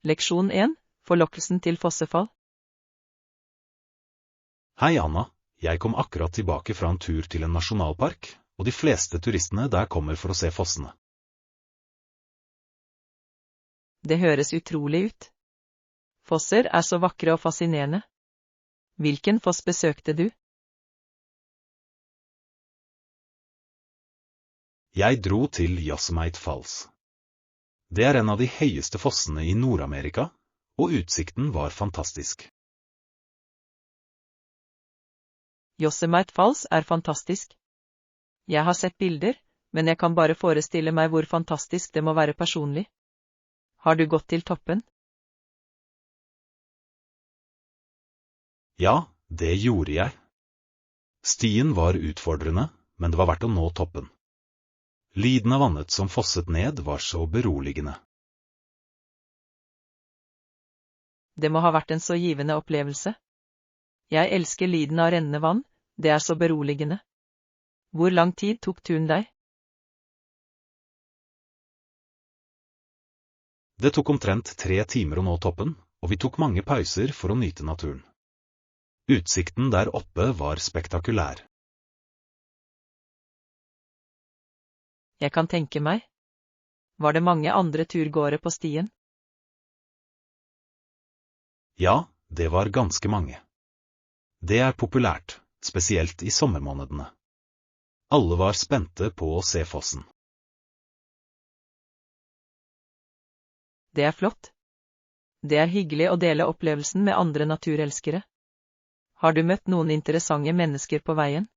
Leksjon 1. Forlokkelsen til fossefall. Hei Anna, jeg kom akkurat tilbake fra en tur til en nasjonalpark, og de fleste turistene der kommer for å se fossene. Det høres utrolig ut. Fosser er så vakre og fascinerende. Hvilken foss besøkte du? Jeg dro til Yosemite Falls. Det er en av de høyeste fossene i Nord-Amerika, og utsikten var fantastisk. Yosemite Falls er fantastisk. Jeg har sett bilder, men jeg kan bare forestille meg hvor fantastisk det må være personlig. Har du gått til toppen? Ja, det gjorde jeg. Stien var utfordrende, men det var verdt å nå toppen. Lyden av vannet som fosset ned var så beroligende. Det må ha vært en så givende opplevelse. Jeg elsker lyden av rennende vann, det er så beroligende. Hvor lang tid tok turen deg? Det tok omtrent 3 timer å nå toppen, og vi tok mange pauser for å nyte naturen. Utsikten der oppe var spektakulær. Jeg kan tenke meg. Var det mange andre turgåere på stien? Ja, det var ganske mange. Det er populært, spesielt i sommermånedene. Alle var spente på å se fossen. Det er flott. Det er hyggelig å dele opplevelsen med andre naturelskere. Har du møtt noen interessante mennesker på veien?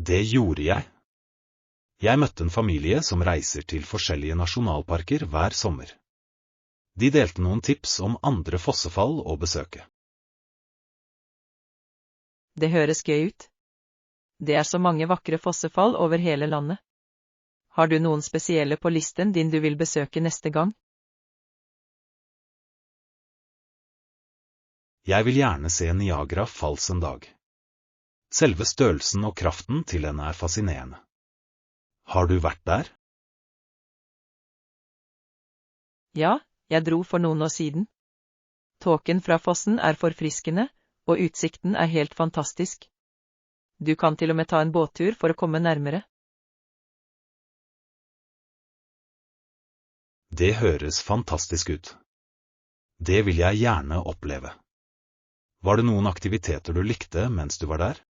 Det gjorde jeg. Jeg møtte en familie som reiser til forskjellige nasjonalparker hver sommer. De delte noen tips om andre fossefall å besøke. Det høres gøy ut. Det er så mange vakre fossefall over hele landet. Har du noen spesielle på listen din du vil besøke neste gang? Jeg vil gjerne se Niagara Falls en dag. Selve størrelsen og kraften til henne er fascinerende. Har du vært der? Ja, jeg dro for noen år siden. Tåken fra fossen er forfriskende, og utsikten er helt fantastisk. Du kan til og med ta en båttur for å komme nærmere. Det høres fantastisk ut. Det vil jeg gjerne oppleve. Var det noen aktiviteter du likte mens du var der?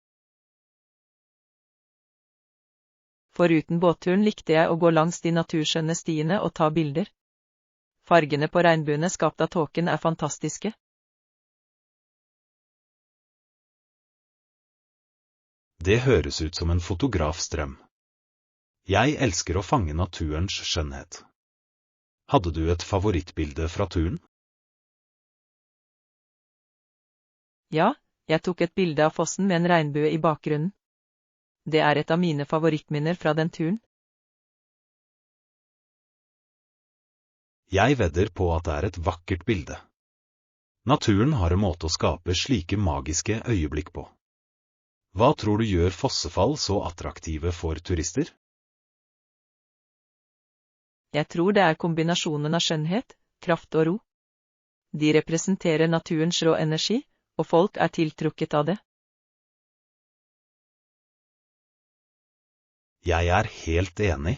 Foruten båtturen likte jeg å gå langs de naturskjønne stiene og ta bilder. Fargene på regnbuene skapt av tåken er fantastiske. Det høres ut som en fotografs drøm. Jeg elsker å fange naturens skjønnhet. Hadde du et favorittbilde fra turen? Ja, jeg tok et bilde av fossen med en regnbue i bakgrunnen. Det er et av mine favorittminner fra den turen. Jeg vedder på at det er et vakkert bilde. Naturen har en måte å skape slike magiske øyeblikk på. Hva tror du gjør fossefall så attraktive for turister? Jeg tror det er kombinasjonen av skjønnhet, kraft og ro. De representerer naturens rå energi, og folk er tiltrukket av det. Jeg er helt enig.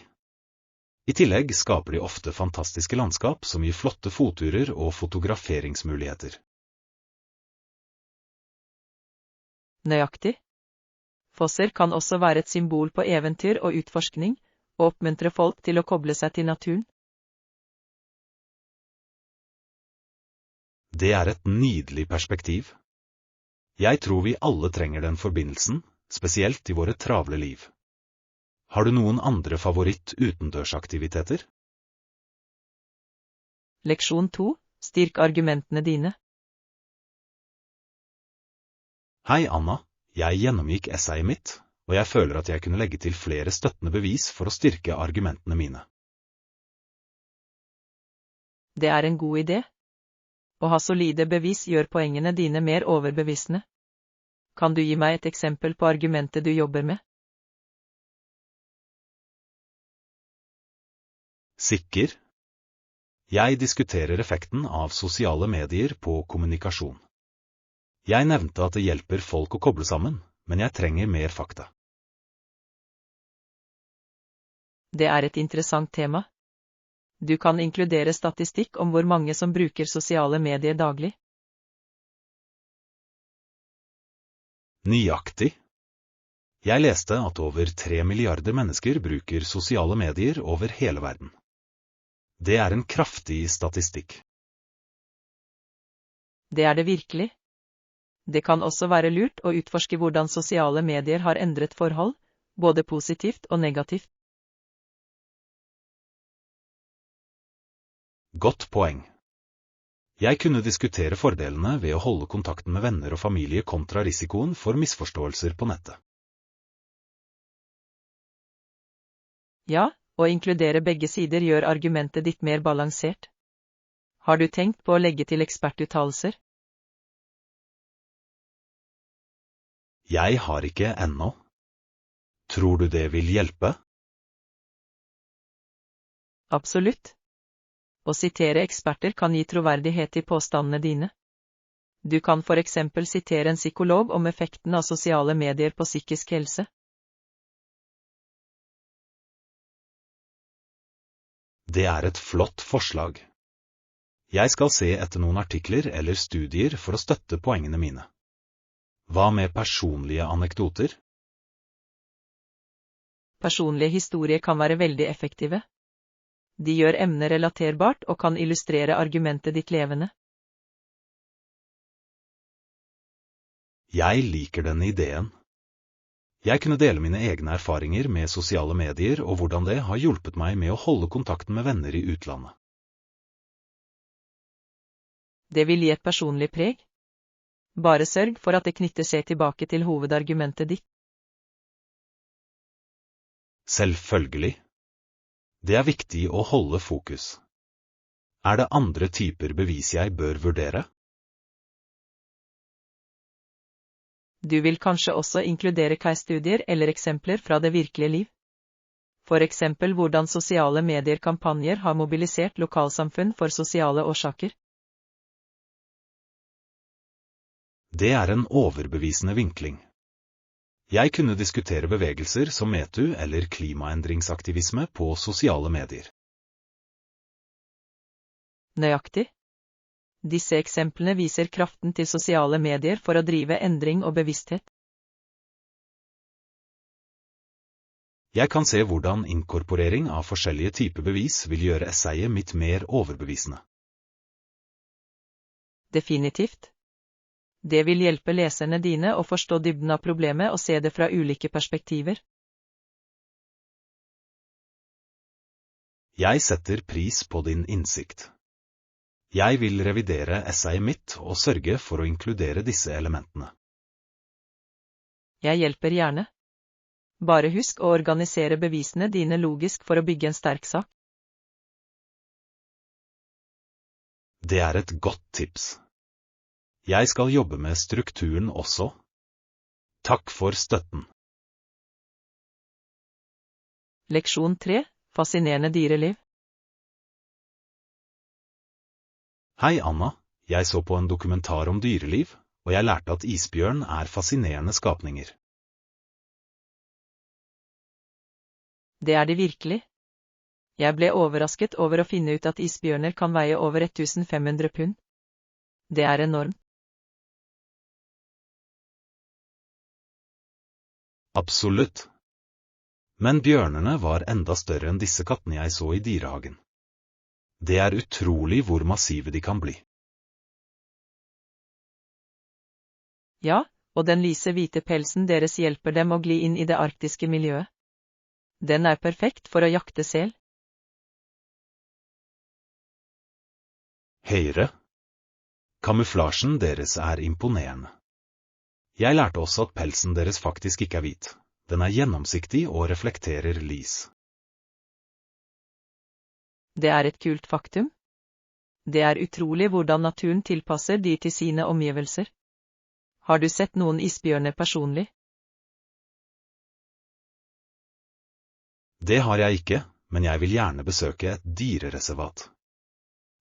I tillegg skaper de ofte fantastiske landskap som gir flotte fotturer og fotograferingsmuligheter. Nøyaktig. Fosser kan også være et symbol på eventyr og utforskning, og oppmuntre folk til å koble seg til naturen. Det er et nydelig perspektiv. Jeg tror vi alle trenger den forbindelsen, spesielt i våre travle liv. Har du noen andre favoritt-utendørsaktiviteter? Leksjon 2. Styrk argumentene dine. Hei Anna, jeg gjennomgikk essayet mitt, og jeg føler at jeg kunne legge til flere støttende bevis for å styrke argumentene mine. Det er en god idé. Å ha solide bevis gjør poengene dine mer overbevisende. Kan du gi meg et eksempel på argumentet du jobber med? Sikker? Jeg diskuterer effekten av sosiale medier på kommunikasjon. Jeg nevnte at det hjelper folk å koble sammen, men jeg trenger mer fakta. Det er et interessant tema. Du kan inkludere statistikk om hvor mange som bruker sosiale medier daglig. Nøyaktig. Jeg leste at over 3 milliarder mennesker bruker sosiale medier over hele verden. Det er en kraftig statistikk. Det er det virkelig. Det kan også være lurt å utforske hvordan sosiale medier har endret forhold, både positivt og negativt. Godt poeng. Jeg kunne diskutere fordelene ved å holde kontakten med venner og familie kontra risikoen for misforståelser på nettet. Ja, å inkludere begge sider gjør argumentet ditt mer balansert. Har du tenkt på å legge til ekspertuttalelser? Jeg har ikke ennå. Tror du det vil hjelpe? Absolutt. Å sitere eksperter kan gi troverdighet til påstandene dine. Du kan for eksempel sitere en psykolog om effekten av sosiale medier på psykisk helse. Det er et flott forslag. Jeg skal se etter noen artikler eller studier for å støtte poengene mine. Hva med personlige anekdoter? Personlige historier kan være veldig effektive. De gjør emnet relaterbart og kan illustrere argumentet ditt levende. Jeg liker denne ideen. Jeg kunne dele mine egne erfaringer med sosiale medier og hvordan det har hjulpet meg med å holde kontakten med venner i utlandet. Det vil gi et personlig preg. Bare sørg for at det knytter seg tilbake til hovedargumentet ditt. Selvfølgelig. Det er viktig å holde fokus. Er det andre typer bevis jeg bør vurdere? Du vil kanskje også inkludere case-studier eller eksempler fra det virkelige liv. For eksempel hvordan sosiale medier-kampanjer har mobilisert lokalsamfunn for sosiale årsaker. Det er en overbevisende vinkling. Jeg kunne diskutere bevegelser som MeToo eller klimaendringsaktivisme på sosiale medier. Nøyaktig. Disse eksemplene viser kraften til sosiale medier for å drive endring og bevissthet. Jeg kan se hvordan inkorporering av forskjellige typer bevis vil gjøre essayet mitt mer overbevisende. Definitivt. Det vil hjelpe leserne dine å forstå dybden av problemet og se det fra ulike perspektiver. Jeg setter pris på din innsikt. Jeg vil revidere essayet mitt og sørge for å inkludere disse elementene. Jeg hjelper gjerne. Bare husk å organisere bevisene dine logisk for å bygge en sterk sak. Det er et godt tips. Jeg skal jobbe med strukturen også. Takk for støtten. Leksjon 3. Fascinerende dyreliv. Hei Anna, jeg så på en dokumentar om dyreliv, og jeg lærte at isbjørn er fascinerende skapninger. Det er de virkelig. Jeg ble overrasket over å finne ut at isbjørner kan veie over 1500 pund. Det er enormt. Absolutt. Men bjørnene var enda større enn disse kattene jeg så i dyrehagen. Det er utrolig hvor massive de kan bli. Ja, og den lyse hvite pelsen deres hjelper dem å gli inn i det arktiske miljøet. Den er perfekt for å jakte sel. Høyre. Kamuflasjen deres er imponerende. Jeg lærte også at pelsen deres faktisk ikke er hvit. Den er gjennomsiktig og reflekterer lys. Det er et kult faktum. Det er utrolig hvordan naturen tilpasser dyr til sine omgivelser. Har du sett noen isbjørner personlig? Det har jeg ikke, men jeg vil gjerne besøke et dyrereservat.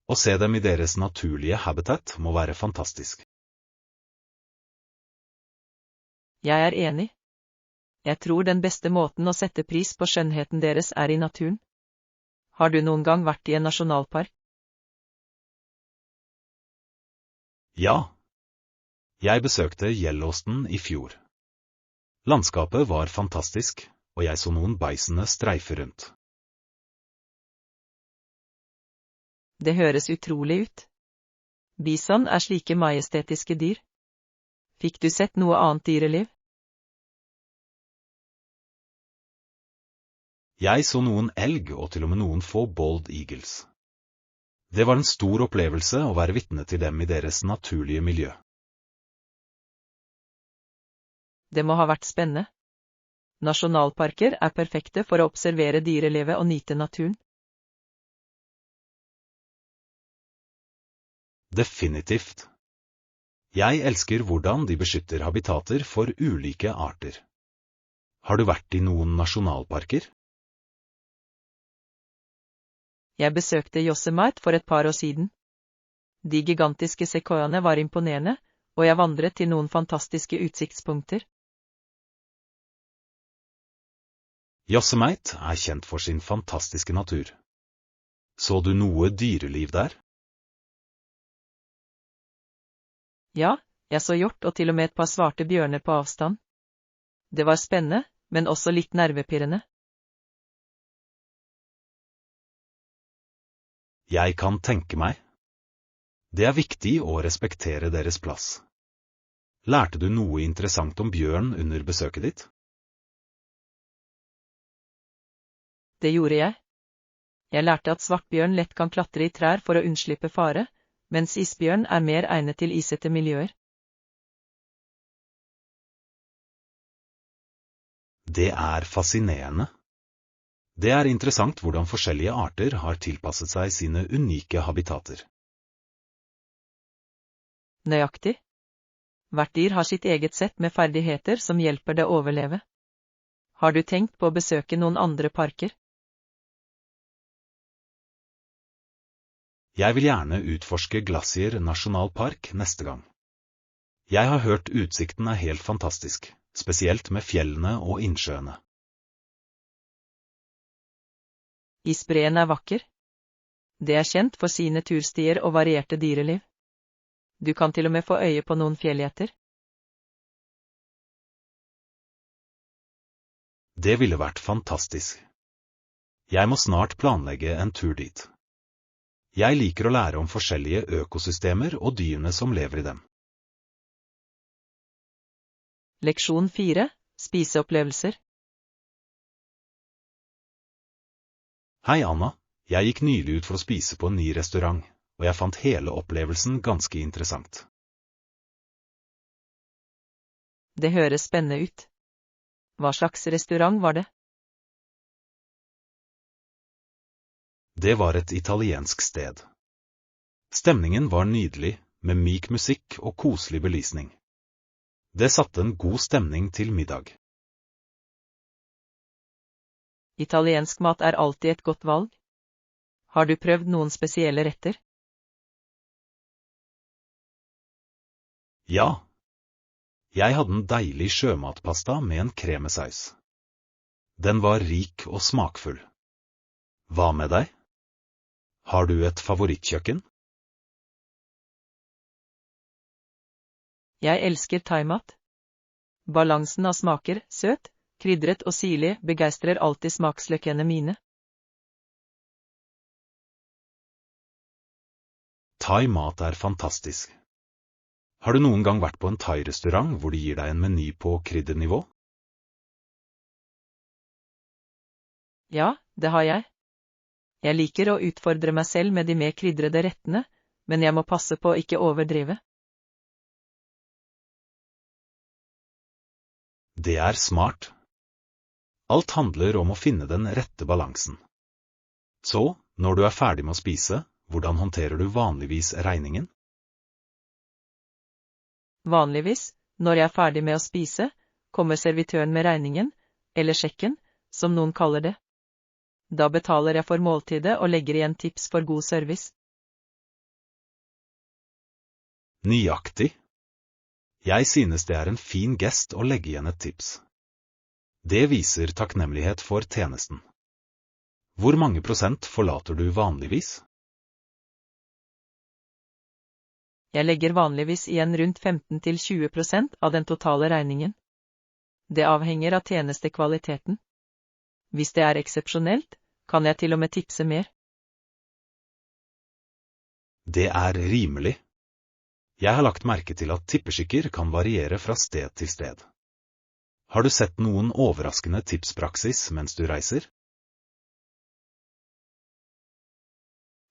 Å se dem i deres naturlige habitat må være fantastisk. Jeg er enig. Jeg tror den beste måten å sette pris på skjønnheten deres er i naturen. Har du noen gang vært i en nasjonalpark? Ja. Jeg besøkte Yellowstone i fjor. Landskapet var fantastisk, og jeg så noen bisonene streife rundt. Det høres utrolig ut. Bison er slike majestetiske dyr. Fikk du sett noe annet dyreliv? Jeg så noen elg og til og med noen få bald eagles. Det var en stor opplevelse å være vitne til dem i deres naturlige miljø. Det må ha vært spennende. Nasjonalparker er perfekte for å observere dyrelivet og nyte naturen. Definitivt. Jeg elsker hvordan de beskytter habitater for ulike arter. Har du vært i noen nasjonalparker? Jeg besøkte Yosemite for et par år siden. De gigantiske sequoiaene var imponerende, og jeg vandret til noen fantastiske utsiktspunkter. Yosemite er kjent for sin fantastiske natur. Så du noe dyreliv der? Ja, jeg så hjort og til og med et par svarte bjørner på avstand. Det var spennende, men også litt nervepirrende. Jeg kan tenke meg. Det er viktig å respektere deres plass. Lærte du noe interessant om bjørn under besøket ditt? Det gjorde jeg. Jeg lærte at svartbjørn lett kan klatre i trær for å unnslippe fare, mens isbjørn er mer egnet til isete miljøer. Det er fascinerende. Det er interessant hvordan forskjellige arter har tilpasset seg sine unike habitater. Nøyaktig. Hvert dyr har sitt eget sett med ferdigheter som hjelper det å overleve. Har du tenkt på å besøke noen andre parker? Jeg vil gjerne utforske Glacier nasjonalpark neste gang. Jeg har hørt utsikten er helt fantastisk, spesielt med fjellene og innsjøene. Isbreen er vakker. Det er kjent for sine turstier og varierte dyreliv. Du kan til og med få øye på noen fjellgeiter. Det ville vært fantastisk. Jeg må snart planlegge en tur dit. Jeg liker å lære om forskjellige økosystemer og dyrene som lever i dem. Leksjon 4. Spiseopplevelser. Hei Anna, jeg gikk nylig ut for å spise på en ny restaurant, og jeg fant hele opplevelsen ganske interessant. Det høres spennende ut. Hva slags restaurant var det? Det var et italiensk sted. Stemningen var nydelig, med myk musikk og koselig belysning. Det satte en god stemning til middag. Italiensk mat er alltid et godt valg. Har du prøvd noen spesielle retter? Ja. Jeg hadde en deilig sjømatpasta med en kremesaus. Den var rik og smakfull. Hva med deg? Har du et favorittkjøkken? Jeg elsker thaimat. Balansen av smaker, søt, krydret og syrlig, begeistrer alltid smaksløkene mine. Thai-mat er fantastisk. Har du noen gang vært på en thai-restaurant hvor de gir deg en meny på kryddernivå? Ja, det har jeg. Jeg liker å utfordre meg selv med de mer krydrede rettene, men jeg må passe på å ikke overdrive. Det er smart. Alt handler om å finne den rette balansen. Så, når du er ferdig med å spise, hvordan håndterer du vanligvis regningen? Vanligvis, når jeg er ferdig med å spise, kommer servitøren med regningen, eller sjekken, som noen kaller det. Da betaler jeg for måltidet og legger igjen tips for god service. Nøyaktig. Jeg synes det er en fin gest å legge igjen et tips. Det viser takknemlighet for tjenesten. Hvor mange prosent forlater du vanligvis? Jeg legger vanligvis igjen rundt 15–20% av den totale regningen. Det avhenger av tjenestekvaliteten. Hvis det er eksepsjonelt, kan jeg til og med tipse mer. Det er rimelig. Jeg har lagt merke til at tippeskikker kan variere fra sted til sted. Har du sett noen overraskende tipspraksis mens du reiser?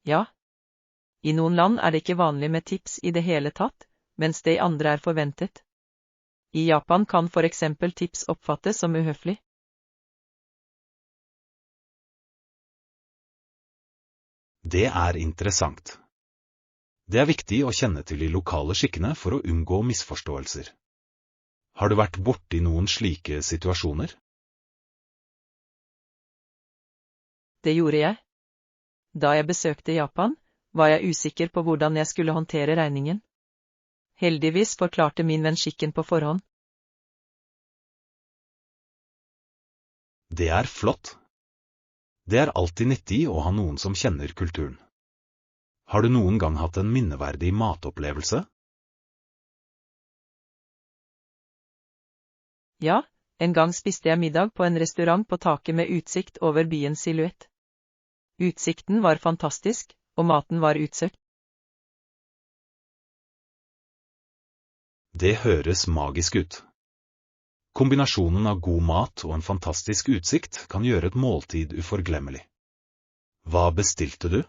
Ja. I noen land er det ikke vanlig med tips i det hele tatt, mens det i andre er forventet. I Japan kan for eksempel tips oppfattes som uhøflig. Det er interessant. Det er viktig å kjenne til de lokale skikkene for å unngå misforståelser. Har du vært borti noen slike situasjoner? Det gjorde jeg. Da jeg besøkte Japan, var jeg usikker på hvordan jeg skulle håndtere regningen. Heldigvis forklarte min venn skikken på forhånd. Det er flott. Det er alltid nyttig å ha noen som kjenner kulturen. Har du noen gang hatt en minneverdig matopplevelse? Ja, en gang spiste jeg middag på en restaurant på taket med utsikt over byens silhuett. Utsikten var fantastisk, og maten var utsøkt. Det høres magisk ut. Kombinasjonen av god mat og en fantastisk utsikt kan gjøre et måltid uforglemmelig. Hva bestilte du?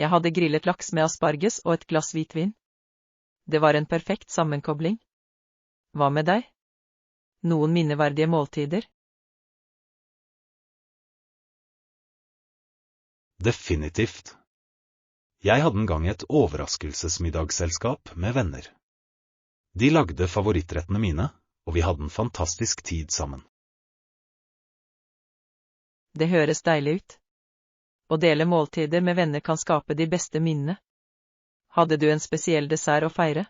Jeg hadde grillet laks med asparges og et glass hvitvin. Det var en perfekt sammenkobling. Hva med deg? Noen minneverdige måltider? Definitivt. Jeg hadde en gang et overraskelsesmiddagsselskap med venner. De lagde favorittrettene mine, og vi hadde en fantastisk tid sammen. Det høres deilig ut. Å dele måltider med venner kan skape de beste minnene. Hadde du en spesiell dessert å feire?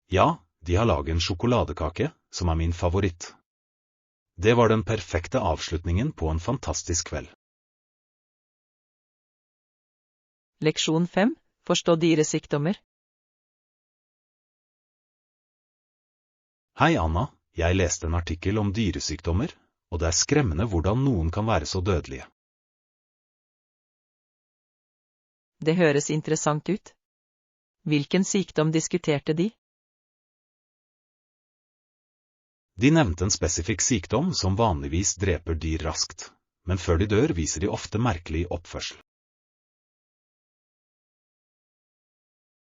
Ja, de har laget en sjokoladekake, som er min favoritt. Det var den perfekte avslutningen på en fantastisk kveld. Leksjon 5. Forstå dyresykdommer. Hei Anna, jeg leste en artikkel om dyresykdommer, og det er skremmende hvordan noen kan være så dødelige. Det høres interessant ut. Hvilken sykdom diskuterte de? De nevnte en spesifikk sykdom som vanligvis dreper dyr raskt, men før de dør viser de ofte merkelig oppførsel.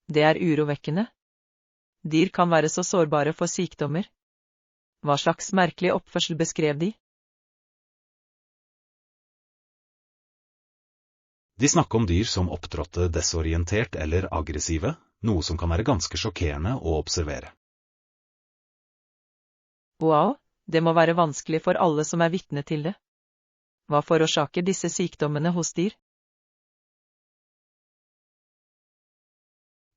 Det er urovekkende. Dyr kan være så sårbare for sykdommer. Hva slags merkelig oppførsel beskrev de? De snakker om dyr som opptrådte desorientert eller aggressive, noe som kan være ganske sjokkerende å observere. Wow, det må være vanskelig for alle som er vitne til det. Hva forårsaker disse sykdommene hos dyr?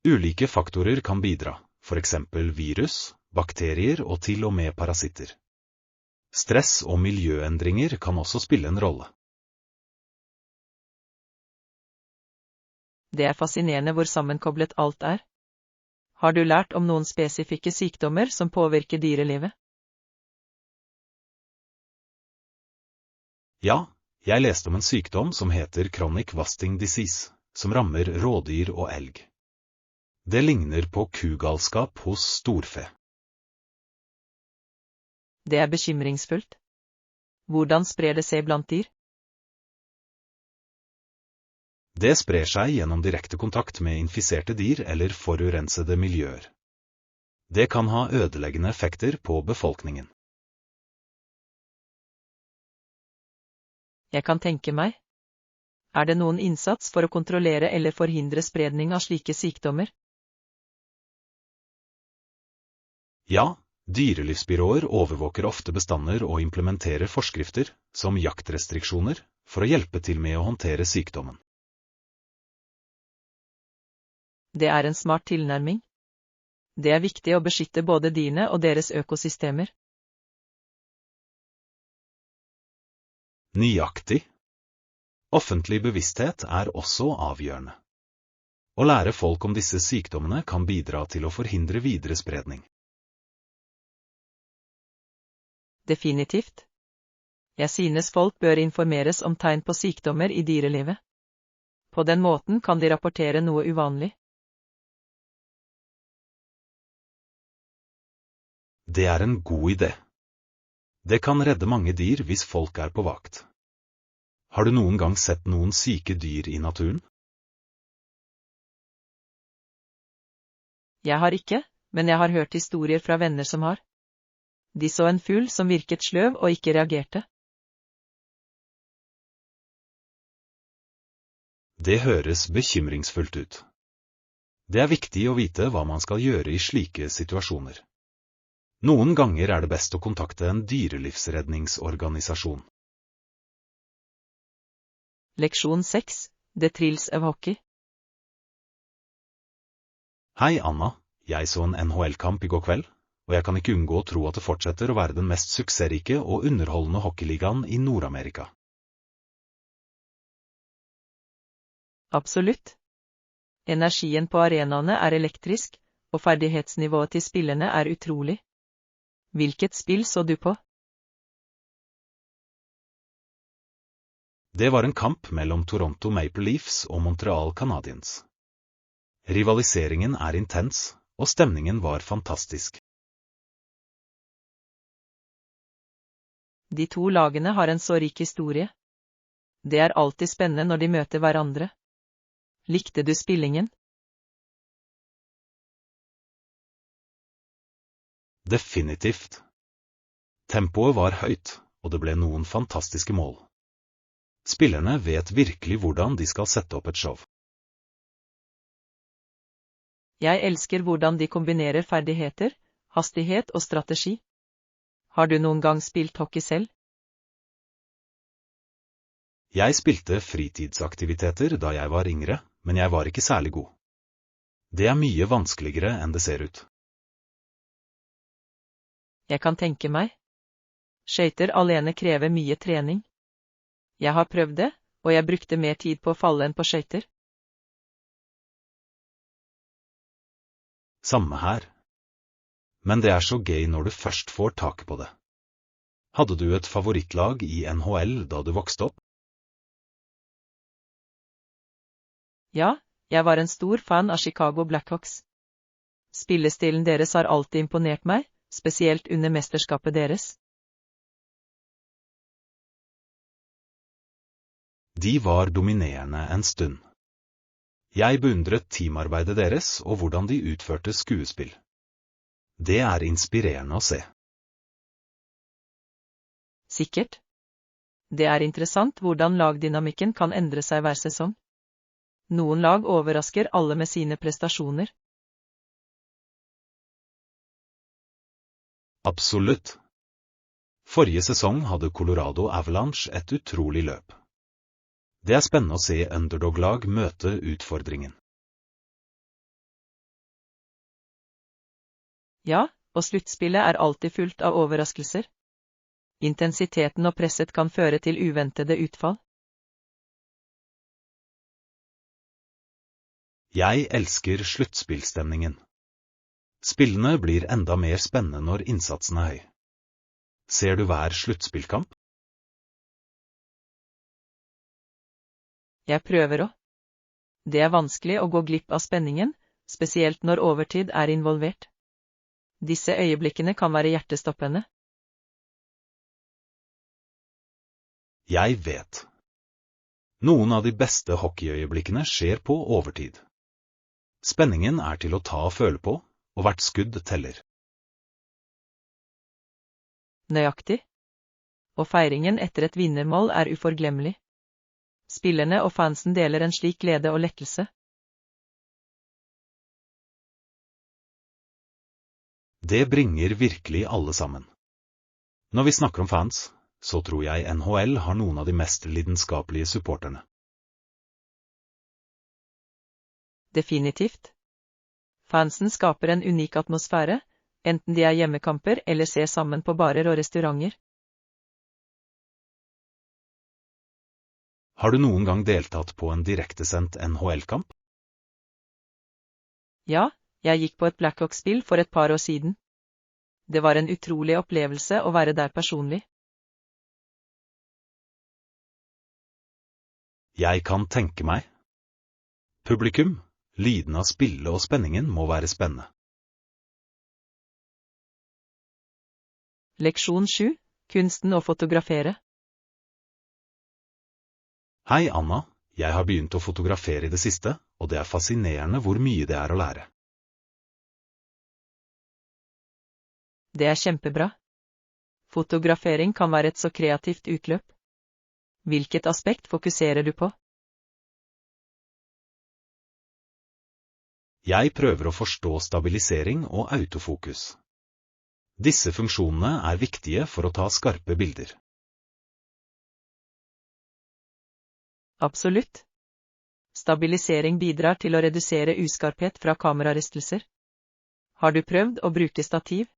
Ulike faktorer kan bidra, for eksempel virus, bakterier og til og med parasitter. Stress og miljøendringer kan også spille en rolle. Det er fascinerende hvor sammenkoblet alt er. Har du lært om noen spesifikke sykdommer som påvirker dyrelivet? Ja, jeg leste om en sykdom som heter chronic wasting disease, som rammer rådyr og elg. Det ligner på kugalskap hos storfe. Det er bekymringsfullt. Hvordan sprer det seg blant dyr? Det sprer seg gjennom direkte kontakt med infiserte dyr eller forurensede miljøer. Det kan ha ødeleggende effekter på befolkningen. Jeg kan tenke meg. Er det noen innsats for å kontrollere eller forhindre spredning av slike sykdommer? Ja, Dyrelivsbyråer overvåker ofte bestander og implementerer forskrifter, som jaktrestriksjoner, for å hjelpe til med å håndtere sykdommen. Det er en smart tilnærming. Det er viktig å beskytte både dyrene og deres økosystemer. Nøyaktig. Offentlig bevissthet er også avgjørende. Å lære folk om disse sykdommene kan bidra til å forhindre videre spredning. Definitivt. Jeg synes folk bør informeres om tegn på sykdommer i dyrelivet. På den måten kan de rapportere noe uvanlig. Det er en god idé. Det kan redde mange dyr hvis folk er på vakt. Har du noen gang sett noen syke dyr i naturen? Jeg har ikke, men jeg har hørt historier fra venner som har. De så en fugl som virket sløv og ikke reagerte. Det høres bekymringsfullt ut. Det er viktig å vite hva man skal gjøre i slike situasjoner. Noen ganger er det best å kontakte en dyrelivsredningsorganisasjon. Leksjon 6. The Thrills of Hockey. Hei Anna, jeg så en NHL-kamp i går kveld, og jeg kan ikke unngå å tro at det fortsetter å være den mest suksessrike og underholdende hockeyligaen i Nord-Amerika. Absolutt. Energien på arenaene er elektrisk, og ferdighetsnivået til spillerne er utrolig. Hvilket spill så du på? Det var en kamp mellom Toronto Maple Leafs og Montreal Canadiens. Rivaliseringen er intens, og stemningen var fantastisk. De to lagene har en så rik historie. Det er alltid spennende når de møter hverandre. Likte du spillingen? Definitivt. Tempoet var høyt, og det ble noen fantastiske mål. Spillerne vet virkelig hvordan de skal sette opp et show. Jeg elsker hvordan de kombinerer ferdigheter, hastighet og strategi. Har du noen gang spilt hockey selv? Jeg spilte fritidsaktiviteter da jeg var yngre, men jeg var ikke særlig god. Det er mye vanskeligere enn det ser ut. Jeg kan tenke meg. Skøyter alene krever mye trening. Jeg har prøvd det, og jeg brukte mer tid på å falle enn på skøyter. Samme her. Men det er så gøy når du først får tak på det. Hadde du et favorittlag i NHL da du vokste opp? Ja, jeg var en stor fan av Chicago Blackhawks. Spillestilen deres har alltid imponert meg, spesielt under mesterskapet deres. De var dominerende en stund. Jeg beundret teamarbeidet deres og hvordan de utførte skuespill. Det er inspirerende å se. Sikkert. Det er interessant hvordan lagdynamikken kan endre seg hver sesong. Noen lag overrasker alle med sine prestasjoner. Absolutt. Forrige sesong hadde Colorado Avalanche et utrolig løp. Det er spennende å se underdog-lag møte utfordringen. Ja, og sluttspillet er alltid fullt av overraskelser. Intensiteten og presset kan føre til uventede utfall. Jeg elsker sluttspillstemningen. Spillene blir enda mer spennende når innsatsen er høy. Ser du hver sluttspillkamp? Jeg prøver å. Det er vanskelig å gå glipp av spenningen, spesielt når overtid er involvert. Disse øyeblikkene kan være hjertestoppende. Jeg vet. Noen av de beste hockeyøyeblikkene skjer på overtid. Spenningen er til å ta og føle på, og hvert skudd teller. Nøyaktig. Og feiringen etter et vinnermål er uforglemmelig. Spillerne og fansen deler en slik glede og lettelse. Det Det bringer virkelig alle sammen. Når vi snakker om fans, så tror jeg NHL har noen av de mest lidenskapelige supporterne. Definitivt. Fansen skaper en unik atmosfære, enten de er hjemmekamper eller ser sammen på barer og restauranter. Har du noen gang deltatt på en direktesendt NHL-kamp? Ja, jeg gikk på et Blackhawks-spill for et par år siden. Det var en utrolig opplevelse å være der personlig. Jeg kan tenke meg. Publikum, lyden av spillet og spenningen må være spennende. Leksjon 7. Kunsten å fotografere. Hei Anna, jeg har begynt å fotografere i det siste, og det er fascinerende hvor mye det er å lære. Det er kjempebra. Fotografering kan være et så kreativt utløp. Hvilket aspekt fokuserer du på? Jeg prøver å forstå stabilisering og autofokus. Disse funksjonene er viktige for å ta skarpe bilder. Absolutt. Stabilisering bidrar til å redusere uskarphet fra kameraristelser. Har du prøvd å bruke stativ?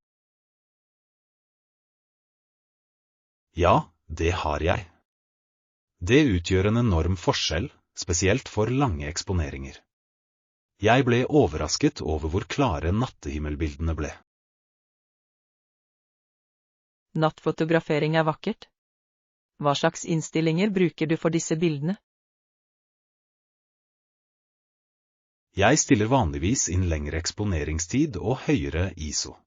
Ja, det har jeg. Det utgjør en enorm forskjell, spesielt for lange eksponeringer. Jeg ble overrasket over hvor klare nattehimmelbildene ble. Nattfotografering er vakkert. Hva slags innstillinger bruker du for disse bildene? Jeg stiller vanligvis inn lengre eksponeringstid og høyere ISO.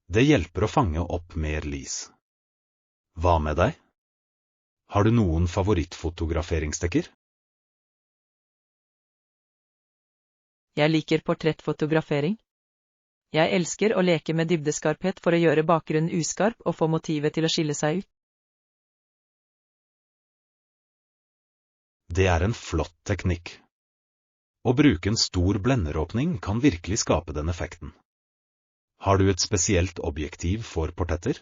Det hjelper å fange opp mer lys. Hva med deg? Har du noen favorittfotograferingsteknikker? Jeg liker portrettfotografering. Jeg elsker å leke med dybdeskarphet for å gjøre bakgrunnen uskarp og få motivet til å skille seg ut. Det er en flott teknikk. Å bruke en stor blenderåpning kan virkelig skape den effekten. Har du et spesielt objektiv for portretter?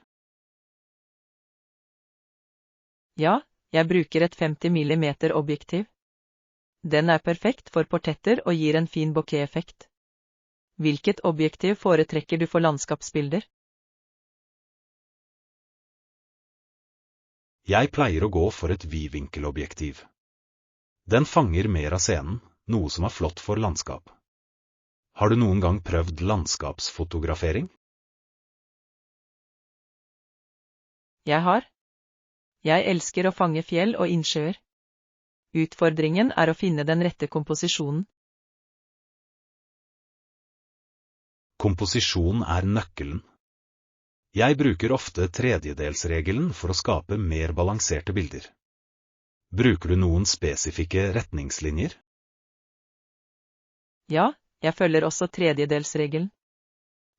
Ja, jeg bruker et 50 mm objektiv. Den er perfekt for portretter og gir en fin bokeh-effekt. Hvilket objektiv foretrekker du for landskapsbilder? Jeg pleier å gå for et vidvinkelobjektiv. Den fanger mer av scenen, noe som er flott for landskap. Har du noen gang prøvd landskapsfotografering? Jeg har. Jeg elsker å fange fjell og innsjøer. Utfordringen er å finne den rette komposisjonen. Komposisjon er nøkkelen. Jeg bruker ofte tredjedelsregelen for å skape mer balanserte bilder. Bruker du noen spesifikke retningslinjer? Ja, jeg følger også tredjedelsregelen.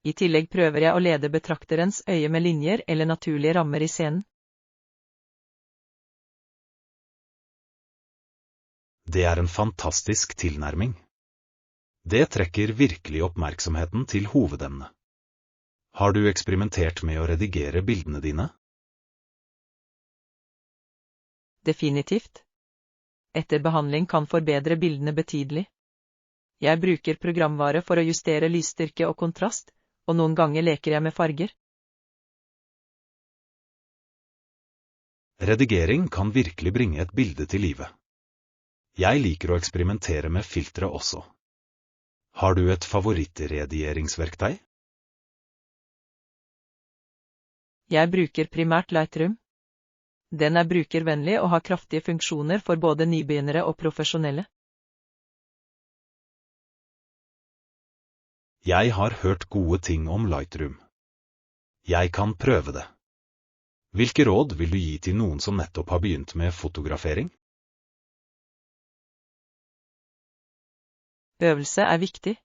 I tillegg prøver jeg å lede betrakterens øye med linjer eller naturlige rammer i scenen. Det er en fantastisk tilnærming. Det trekker virkelig oppmerksomheten til hovedemnet. Har du eksperimentert med å redigere bildene dine? Definitivt. Etter behandling kan forbedre bildene betydelig. Jeg bruker programvare for å justere lysstyrke og kontrast, og noen ganger leker jeg med farger. Redigering kan virkelig bringe et bilde til live. Jeg liker å eksperimentere med filtre også. Har du et favorittredigeringsverktøy? Jeg bruker primært Lightroom. Den er brukervennlig og har kraftige funksjoner for både nybegynnere og profesjonelle. Jeg har hørt gode ting om Lightroom. Jeg kan prøve det. Hvilke råd vil du gi til noen som nettopp har begynt med fotografering? Øvelse er viktig.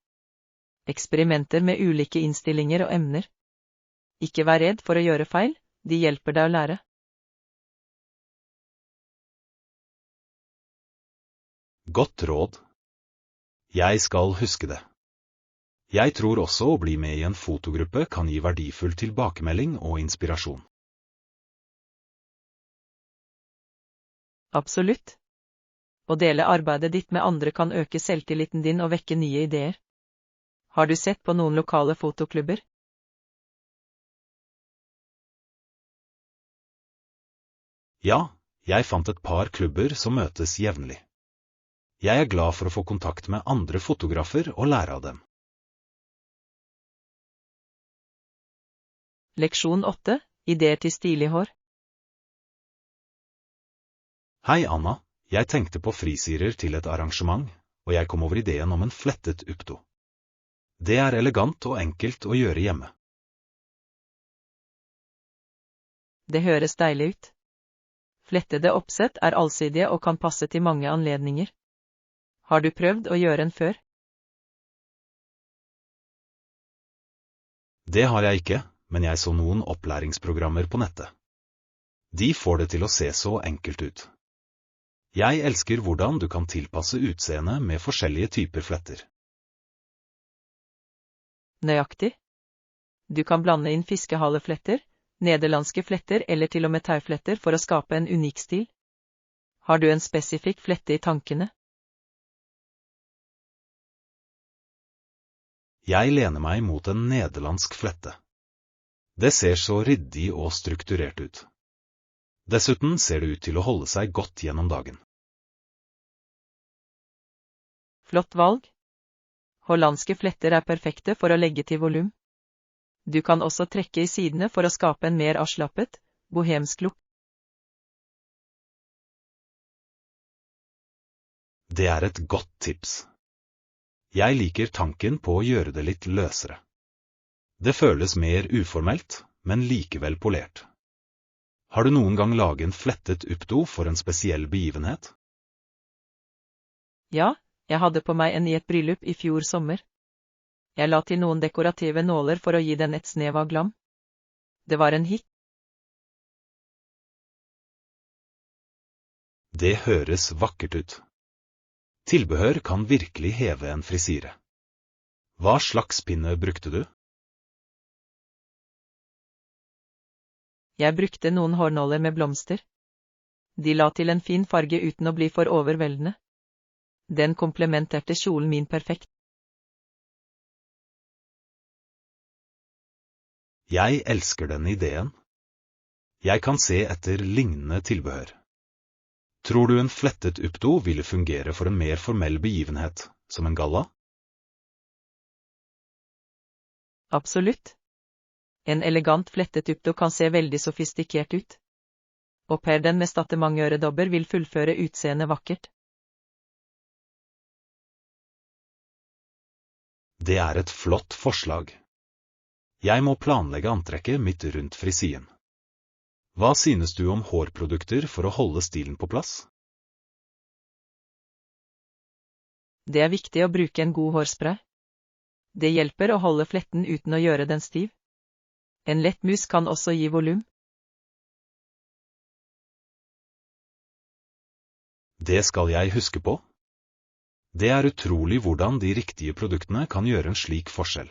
Eksperimenter med ulike innstillinger og emner. Ikke vær redd for å gjøre feil, de hjelper deg å lære. Godt råd. Jeg skal huske det. Jeg tror også å bli med i en fotogruppe kan gi verdifull tilbakemelding og inspirasjon. Absolutt. Å dele arbeidet ditt med andre kan øke selvtilliten din og vekke nye ideer. Har du sett på noen lokale fotoklubber? Ja, jeg fant et par klubber som møtes jevnlig. Jeg er glad for å få kontakt med andre fotografer og lære av dem. Leksjon 8. Ideer til stilig hår. Hei Anna, jeg tenkte på frisirer til et arrangement, og jeg kom over ideen om en flettet uppdo. Det er elegant og enkelt å gjøre hjemme. Det høres deilig ut. Flettede oppsett er allsidige og kan passe til mange anledninger. Har du prøvd å gjøre en før? Det har jeg ikke, men jeg så noen opplæringsprogrammer på nettet. De får det til å se så enkelt ut. Jeg elsker hvordan du kan tilpasse utseendet med forskjellige typer fletter. Nøyaktig. Du kan blande inn fiskehalefletter, nederlandske fletter eller til og med taufletter for å skape en unik stil. Har du en spesifikk flette i tankene? Jeg lener meg mot en nederlandsk flette. Det ser så ryddig og strukturert ut. Dessuten ser det ut til å holde seg godt gjennom dagen. Flott valg. Hollandske fletter er perfekte for å legge til volum. Du kan også trekke i sidene for å skape en mer avslappet, bohemsk look. Det er et godt tips. Jeg liker tanken på å gjøre det litt løsere. Det føles mer uformelt, men likevel polert. Har du noen gang laget en flettet uppdo for en spesiell begivenhet? Ja, jeg hadde på meg en i et bryllup i fjor sommer. Jeg la til noen dekorative nåler for å gi den et snev av glam. Det var en hit. Det høres vakkert ut. Tilbehør kan virkelig heve en frisire. Hva slags pinne brukte du? Jeg brukte noen hårnåler med blomster. De la til en fin farge uten å bli for overveldende. Den komplementerte kjolen min perfekt. Jeg elsker den ideen. Jeg kan se etter lignende tilbehør. Tror du en flettet uppdo ville fungere for en mer formell begivenhet, som en galla? Absolutt. En elegant flettet uppdo kan se veldig sofistikert ut. Og per den med statementøredobber vil fullføre utseendet vakkert. Det er et flott forslag. Jeg må planlegge antrekket mitt rundt frisien. Hva synes du om hårprodukter for å holde stilen på plass? Det er viktig å bruke en god hårspray. Det hjelper å holde fletten uten å gjøre den stiv. En lett mus kan også gi volum. Det skal jeg huske på. Det er utrolig hvordan de riktige produktene kan gjøre en slik forskjell.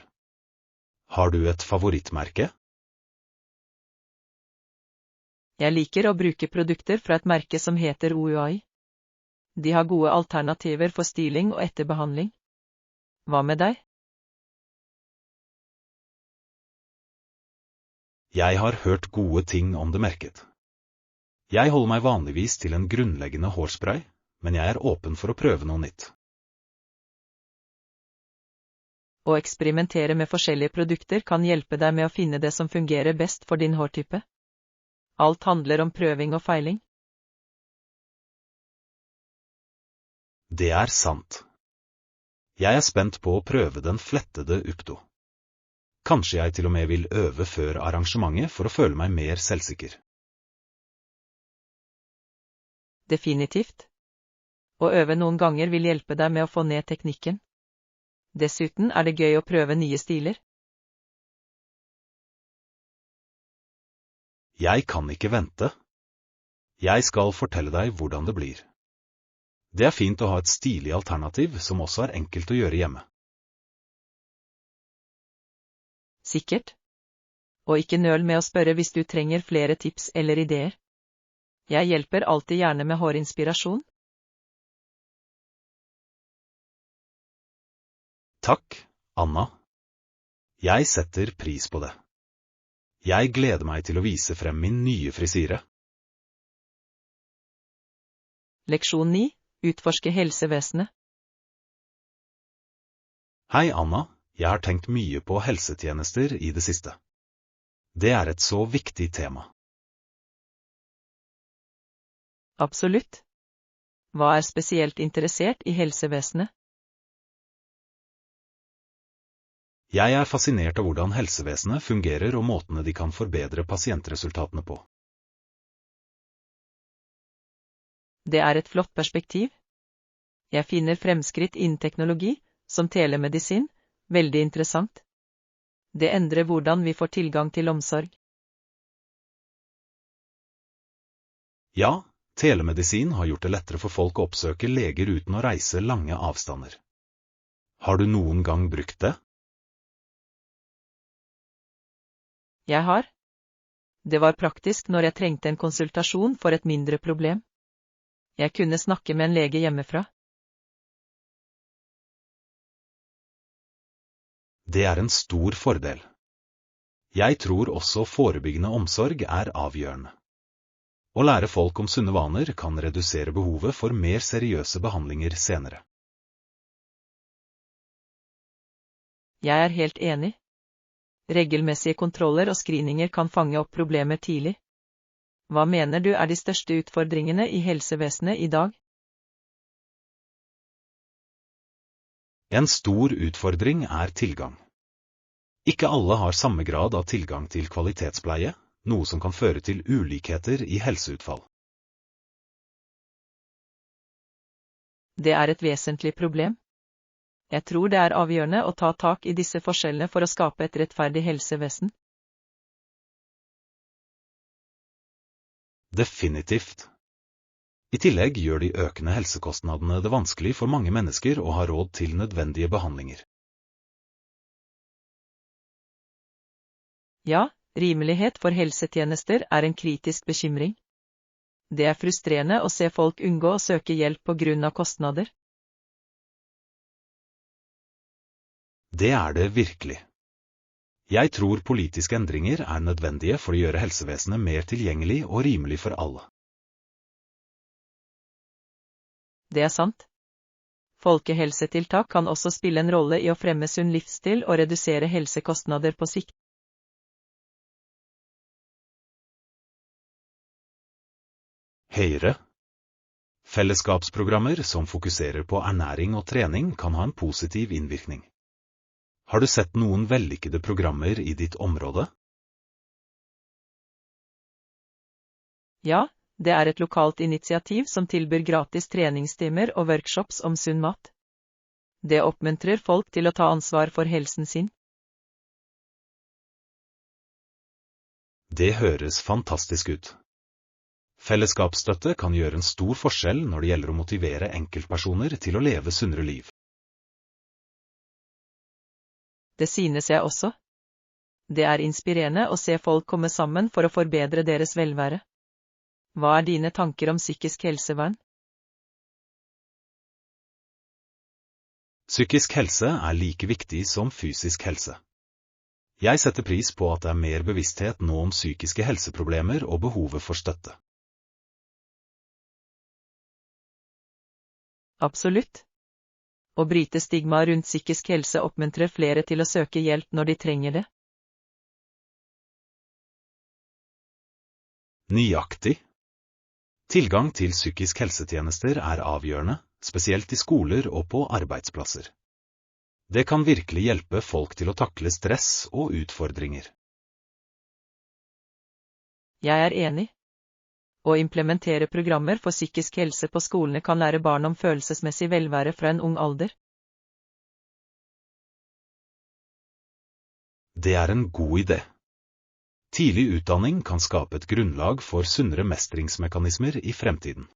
Har du et favorittmerke? Jeg liker å bruke produkter fra et merke som heter OUI. De har gode alternativer for stiling og etterbehandling. Hva med deg? Jeg har hørt gode ting om det merket. Jeg holder meg vanligvis til en grunnleggende hårspray, men jeg er åpen for å prøve noe nytt. Å eksperimentere med forskjellige produkter kan hjelpe deg med å finne det som fungerer best for din hårtype. Alt handler om prøving og feiling. Det er sant. Jeg er spent på å prøve den flettede uppdo. Kanskje jeg til og med vil øve før arrangementet for å føle meg mer selvsikker. Definitivt. Å øve noen ganger vil hjelpe deg med å få ned teknikken. Dessuten er det gøy å prøve nye stiler. Jeg kan ikke vente. Jeg skal fortelle deg hvordan det blir. Det er fint å ha et stilig alternativ som også er enkelt å gjøre hjemme. Sikkert. Og ikke nøl med å spørre hvis du trenger flere tips eller ideer. Jeg hjelper alltid gjerne med hårinspirasjon. Takk, Anna. Jeg setter pris på det. Jeg gleder meg til å vise frem min nye frisyre. Leksjon 9. Utforske helsevesenet. Hei, Anna. Jeg har tenkt mye på helsetjenester i det siste. Det er et så viktig tema. Absolutt. Hva er spesielt interessert i helsevesenet? Jeg er fascinert av hvordan helsevesenet fungerer og måtene de kan forbedre pasientresultatene på. Det er et flott perspektiv. Jeg finner fremskritt innen teknologi, som telemedisin, veldig interessant. Det endrer hvordan vi får tilgang til omsorg. Ja, telemedisin har gjort det lettere for folk å oppsøke leger uten å reise lange avstander. Har du noen gang brukt det? Jeg har. Det var praktisk når jeg trengte en konsultasjon for et mindre problem. Jeg kunne snakke med en lege hjemmefra. Det er en stor fordel. Jeg tror også forebyggende omsorg er avgjørende. Å lære folk om sunne vaner kan redusere behovet for mer seriøse behandlinger senere. Jeg er helt enig. Regelmessige kontroller og screeninger kan fange opp problemer tidlig. Hva mener du er de største utfordringene i helsevesenet i dag? En stor utfordring er tilgang. Ikke alle har samme grad av tilgang til kvalitetspleie, noe som kan føre til ulikheter i helseutfall. Det er et vesentlig problem. Jeg tror det er avgjørende å ta tak i disse forskjellene for å skape et rettferdig helsevesen. Definitivt. I tillegg gjør de økende helsekostnadene det vanskelig for mange mennesker å ha råd til nødvendige behandlinger. Ja, rimelighet for helsetjenester er en kritisk bekymring. Det er frustrerende å se folk unngå å søke hjelp på grunn av kostnader. Det er det virkelig. Jeg tror politiske endringer er nødvendige for å gjøre helsevesenet mer tilgjengelig og rimelig for alle. Det er sant. Folkehelsetiltak kan også spille en rolle i å fremme sunn livsstil og redusere helsekostnader på sikt. Høyre. Fellesskapsprogrammer som fokuserer på ernæring og trening kan ha en positiv innvirkning. Har du sett noen vellykkede programmer i ditt område? Ja, det er et lokalt initiativ som tilbyr gratis treningstimer og workshops om sunn mat. Det oppmuntrer folk til å ta ansvar for helsen sin. Det høres fantastisk ut. Fellesskapsstøtte kan gjøre en stor forskjell når det gjelder å motivere enkeltpersoner til å leve sunnere liv. Det synes jeg også. Det er inspirerende å se folk komme sammen for å forbedre deres velvære. Hva er dine tanker om psykisk helsevern? Psykisk helse er like viktig som fysisk helse. Jeg setter pris på at det er mer bevissthet nå om psykiske helseproblemer og behovet for støtte. Absolutt. Å bryte stigma rundt psykisk helse oppmuntrer flere til å søke hjelp når de trenger det. Nøyaktig. Tilgang til psykisk helsetjenester er avgjørende, spesielt i skoler og på arbeidsplasser. Det kan virkelig hjelpe folk til å takle stress og utfordringer. Jeg er enig. Å implementere programmer for psykisk helse på skolene kan lære barn om følelsesmessig velvære fra en ung alder. Det er en god idé. Tidlig utdanning kan skape et grunnlag for sunnere mestringsmekanismer i fremtiden.